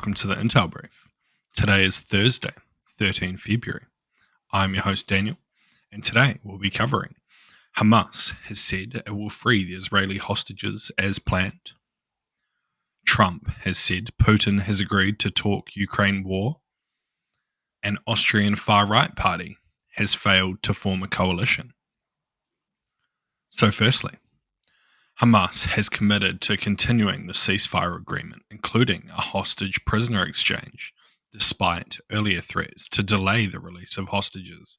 welcome to the Intel Brief. Today is Thursday, 13 February. I'm your host Daniel, and today we'll be covering Hamas has said it will free the Israeli hostages as planned. Trump has said Putin has agreed to talk Ukraine war. An Austrian far-right party has failed to form a coalition. So firstly, Hamas has committed to continuing the ceasefire agreement, including a hostage prisoner exchange, despite earlier threats to delay the release of hostages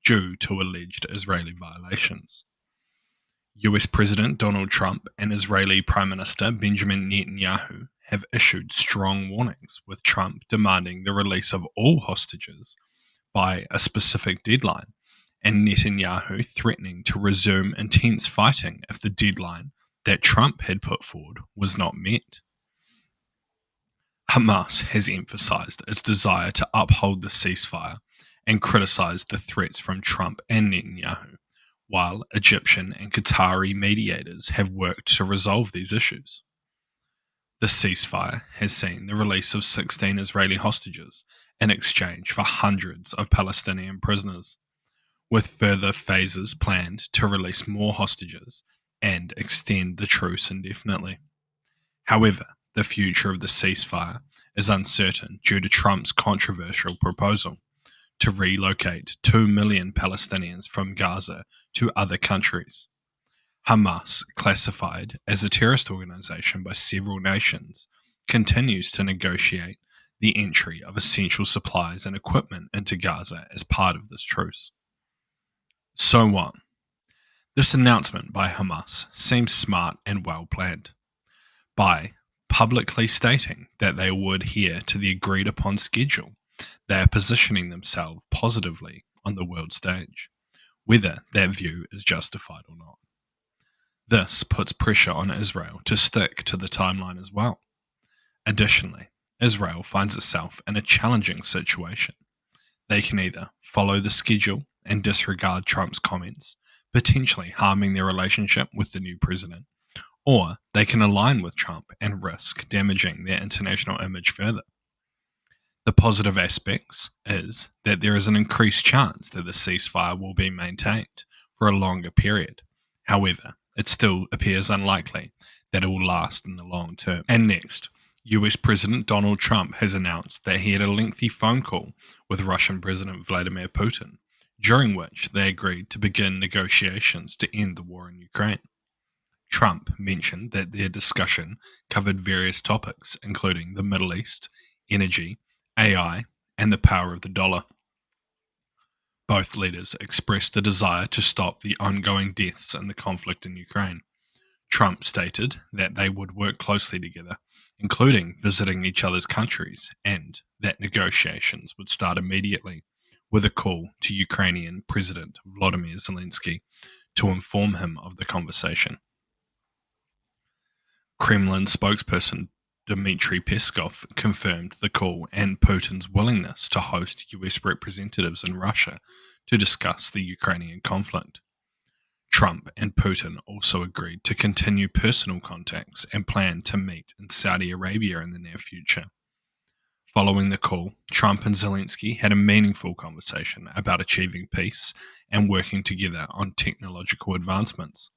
due to alleged Israeli violations. US President Donald Trump and Israeli Prime Minister Benjamin Netanyahu have issued strong warnings, with Trump demanding the release of all hostages by a specific deadline, and Netanyahu threatening to resume intense fighting if the deadline that Trump had put forward was not met. Hamas has emphasized its desire to uphold the ceasefire and criticized the threats from Trump and Netanyahu, while Egyptian and Qatari mediators have worked to resolve these issues. The ceasefire has seen the release of 16 Israeli hostages in exchange for hundreds of Palestinian prisoners, with further phases planned to release more hostages and extend the truce indefinitely. However, the future of the ceasefire is uncertain due to Trump's controversial proposal to relocate 2 million Palestinians from Gaza to other countries. Hamas, classified as a terrorist organization by several nations, continues to negotiate the entry of essential supplies and equipment into Gaza as part of this truce. So what? This announcement by Hamas seems smart and well planned. By publicly stating that they would adhere to the agreed upon schedule, they are positioning themselves positively on the world stage, whether that view is justified or not. This puts pressure on Israel to stick to the timeline as well. Additionally, Israel finds itself in a challenging situation. They can either follow the schedule and disregard Trump's comments, potentially harming their relationship with the new president, or they can align with Trump and risk damaging their international image further. The positive aspects is that there is an increased chance that the ceasefire will be maintained for a longer period. However, it still appears unlikely that it will last in the long term. And next, US President Donald Trump has announced that he had a lengthy phone call with Russian President Vladimir Putin, during which they agreed to begin negotiations to end the war in Ukraine. Trump mentioned that their discussion covered various topics, including the Middle East, energy, AI, and the power of the dollar. Both leaders expressed a desire to stop the ongoing deaths in the conflict in Ukraine. Trump stated that they would work closely together, including visiting each other's countries, and that negotiations would start immediately, with a call to Ukrainian President Volodymyr Zelensky to inform him of the conversation. Kremlin spokesperson Dmitry Peskov confirmed the call and Putin's willingness to host US representatives in Russia to discuss the Ukrainian conflict. Trump and Putin also agreed to continue personal contacts and plan to meet in Saudi Arabia in the near future. Following the call, Trump and Zelensky had a meaningful conversation about achieving peace and working together on technological advancements.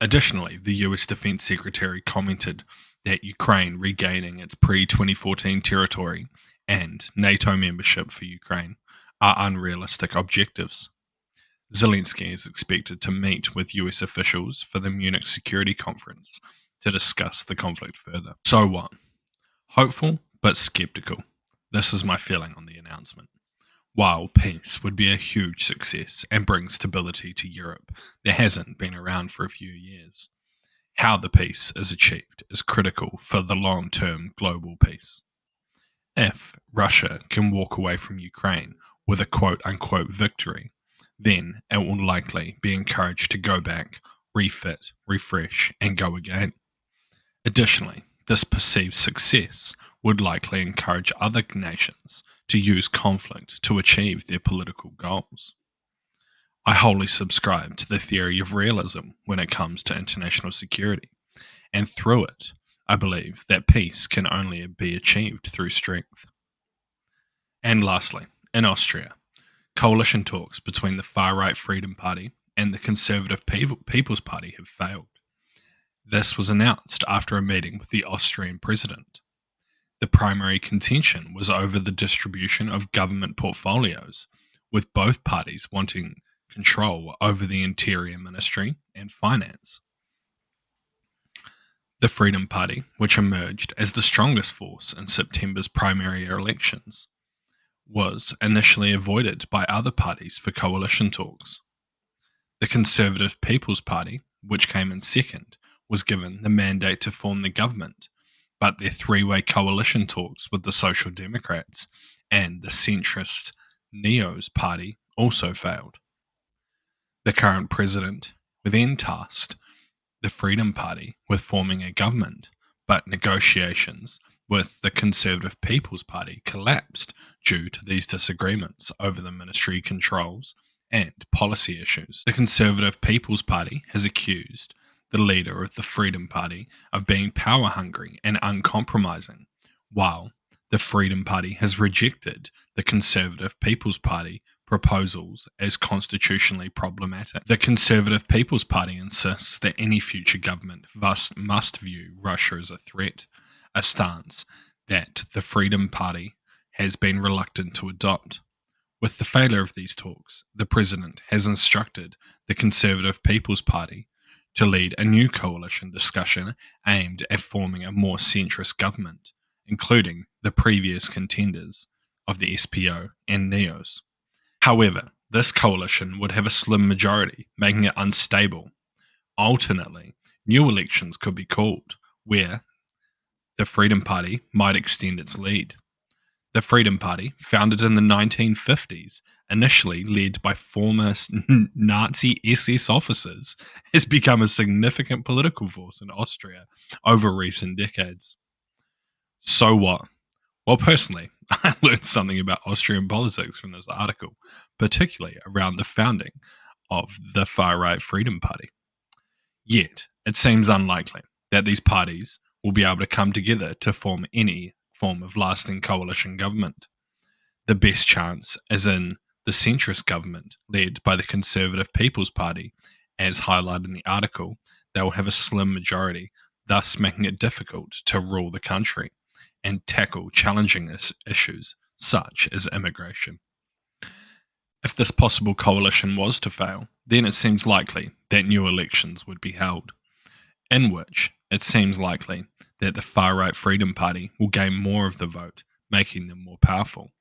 Additionally, the US Defense Secretary commented that Ukraine regaining its pre-2014 territory and NATO membership for Ukraine are unrealistic objectives. Zelensky is expected to meet with US officials for the Munich Security Conference to discuss the conflict further. So what? Hopeful, but skeptical. This is my feeling on the announcement. While peace would be a huge success and bring stability to Europe that hasn't been around for a few years, how the peace is achieved is critical for the long-term global peace. If Russia can walk away from Ukraine with a quote-unquote victory, then it will likely be encouraged to go back, refit, refresh, and go again. Additionally, this perceived success would likely encourage other nations to use conflict to achieve their political goals. I wholly subscribe to the theory of realism when it comes to international security, and through it, I believe that peace can only be achieved through strength. And lastly, in Austria, coalition talks between the far right Freedom Party and the Conservative People's Party have failed. This was announced after a meeting with the Austrian president. The primary contention was over the distribution of government portfolios, with both parties wanting control over the Interior Ministry and Finance. The Freedom Party, which emerged as the strongest force in September's primary elections, was initially avoided by other parties for coalition talks. The Conservative People's Party, which came in second, was given the mandate to form the government, but their three-way coalition talks with the Social Democrats and the centrist Neos party also failed. The current president then tasked the Freedom Party with forming a government, but negotiations with the Conservative People's Party collapsed due to these disagreements over the ministry controls and policy issues. The Conservative People's Party has accused the leader of the Freedom Party of being power-hungry and uncompromising, while the Freedom Party has rejected the Conservative People's Party proposals as constitutionally problematic. The Conservative People's Party insists that any future government must view Russia as a threat, a stance that the Freedom Party has been reluctant to adopt. With the failure of these talks, the president has instructed the Conservative People's Party to lead a new coalition discussion aimed at forming a more centrist government, including the previous contenders of the SPO and Neos. However, this coalition would have a slim majority, making it unstable. Alternately, new elections could be called, where the Freedom Party might extend its lead. The Freedom Party, founded in the 1950s, initially led by former Nazi SS officers, has become a significant political force in Austria over recent decades. So what? Well, personally, I learned something about Austrian politics from this article, particularly around the founding of the far-right Freedom Party. Yet, it seems unlikely that these parties will be able to come together to form any form of lasting coalition government. The best chance is in the centrist government led by the Conservative People's Party. As highlighted in the article, they will have a slim majority, thus making it difficult to rule the country and tackle challenging issues such as immigration. If this possible coalition was to fail, then it seems likely that new elections would be held, in which it seems likely that the far-right Freedom Party will gain more of the vote, making them more powerful.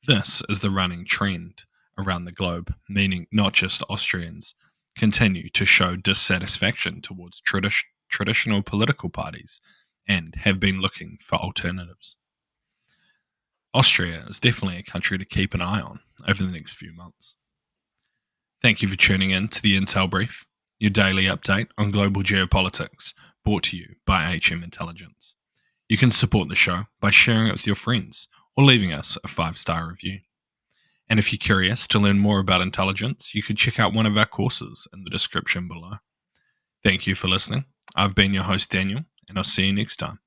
This is the running trend around the globe, meaning not just Austrians continue to show dissatisfaction towards traditional political parties and have been looking for alternatives. Austria is definitely a country to keep an eye on over the next few months. Thank you for tuning in to the Intel Brief, your daily update on global geopolitics, brought to you by HM Intelligence. You can support the show by sharing it with your friends or leaving us a 5-star review. And if you're curious to learn more about intelligence, you could check out one of our courses in the description below. Thank you for listening. I've been your host, Daniel, and I'll see you next time.